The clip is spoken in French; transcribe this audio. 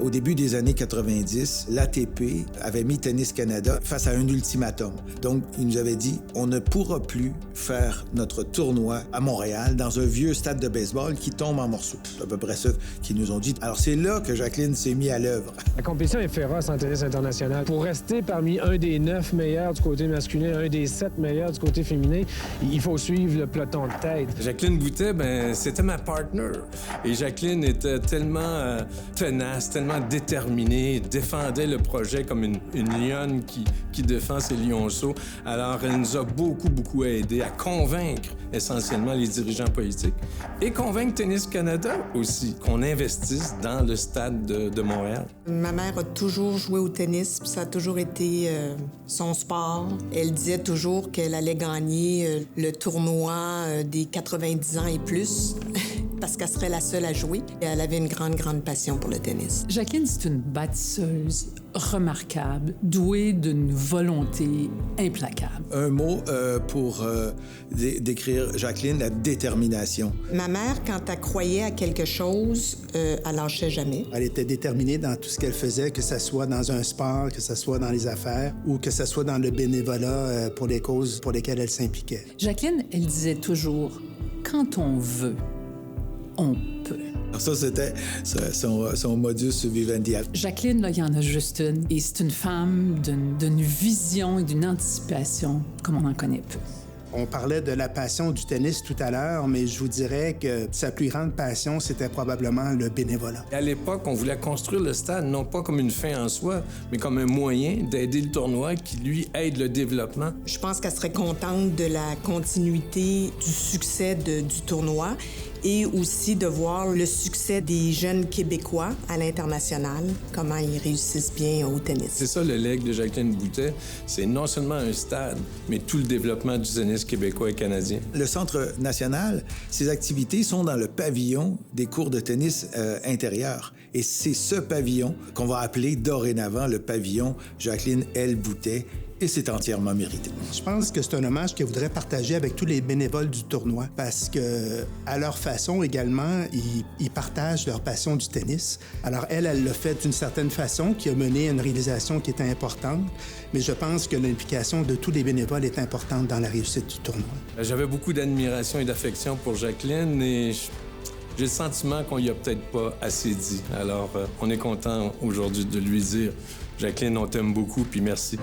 Au début des années 90, l'ATP avait mis Tennis Canada face à un ultimatum. Donc, il nous avait dit, on ne pourra plus faire notre tournoi à Montréal dans un vieux stade de baseball qui tombe en morceaux. C'est à peu près ça qu'ils nous ont dit. Alors, c'est là que Jacqueline s'est mise à l'œuvre. La compétition est féroce en tennis international. Pour rester parmi un des 9 meilleurs du côté masculin, un des 7 meilleurs du côté féminin, il faut suivre le peloton de tête. Jacqueline Boutet, c'était ma partner. Et Jacqueline était tellement tenace, tellement déterminée, défendait le projet comme une lionne qui défend ses lionceaux. Alors, elle nous a beaucoup aidé à convaincre essentiellement les dirigeants politiques et convaincre Tennis Canada aussi qu'on investisse dans le stade de Montréal. Ma mère a toujours joué au tennis, puis ça a toujours été son sport. Elle disait toujours qu'elle allait gagner le tournoi des 90 ans et plus. Parce qu'elle serait la seule à jouer. Et elle avait une grande passion pour le tennis. Jacqueline, c'est une bâtisseuse remarquable, douée d'une volonté implacable. Un mot pour décrire Jacqueline, la détermination. Ma mère, quand elle croyait à quelque chose, elle lâchait jamais. Elle était déterminée dans tout ce qu'elle faisait, que ce soit dans un sport, que ce soit dans les affaires ou que ce soit dans le bénévolat pour les causes pour lesquelles elle s'impliquait. Jacqueline, elle disait toujours, quand on veut, on peut. Alors ça, c'était son modus vivendi. Jacqueline, là, il y en a juste une. Et c'est une femme d'une vision et d'une anticipation comme on n'en connaît peu. On parlait de la passion du tennis tout à l'heure, mais je vous dirais que sa plus grande passion, c'était probablement le bénévolat. À l'époque, on voulait construire le stade non pas comme une fin en soi, mais comme un moyen d'aider le tournoi qui, lui, aide le développement. Je pense qu'elle serait contente de la continuité du succès du tournoi et aussi de voir le succès des jeunes Québécois à l'international, comment ils réussissent bien au tennis. C'est ça le legs de Jacqueline Boutet, c'est non seulement un stade, mais tout le développement du tennis québécois et canadien. Le Centre national, ses activités sont dans le pavillon des cours de tennis intérieurs. Et c'est ce pavillon qu'on va appeler dorénavant le pavillon Jacqueline L. Boutet. Et c'est entièrement mérité. Je pense que c'est un hommage qu'elle voudrait partager avec tous les bénévoles du tournoi parce que, à leur façon également, ils partagent leur passion du tennis. Alors elle l'a fait d'une certaine façon qui a mené à une réalisation qui était importante, mais je pense que l'implication de tous les bénévoles est importante dans la réussite du tournoi. J'avais beaucoup d'admiration et d'affection pour Jacqueline et j'ai le sentiment qu'on y a peut-être pas assez dit. Alors, on est content aujourd'hui de lui dire « Jacqueline, on t'aime beaucoup, puis merci ».